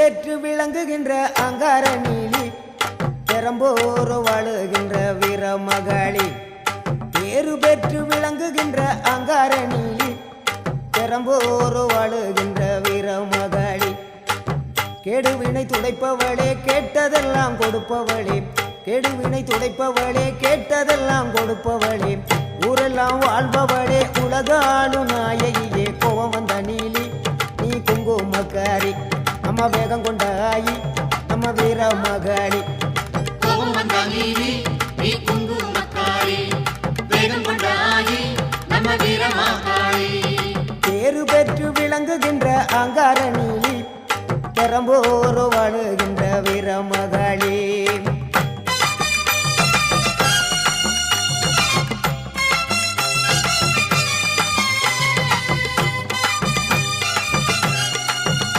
பெற்று விளங்குகின்ற அங்கார நீலி பெரம்போரு வாழுகின்ற வீரமகளி பேரு பெற்று விளங்குகின்ற அங்கார நீலி பெரம்போரு வாழுகின்ற வீரமகளி கெடுவினை துடைப்பவளே கேட்டதெல்லாம் கொடுப்பவளே கெடுவினை துடைப்பவளே கேட்டதெல்லாம் கொடுப்பவளே ஊரெல்லாம் வாழ்பவளே உலகாளு நாயகியே கோவம் வந்த நீலி நீ குங்குமக்காரி நம்ம வேகம் கொண்ட ஆயி நம்ம வீரமகளி கோபம் வந்த நீலி நீ குங்குமக்காரி வேகம் கொண்ட ஆயி நம்ம வீரமகளி பேரு பெற்று விளங்குகின்ற அங்கார நீலி பெரம்போரு வாழுகின்ற வீரமகளி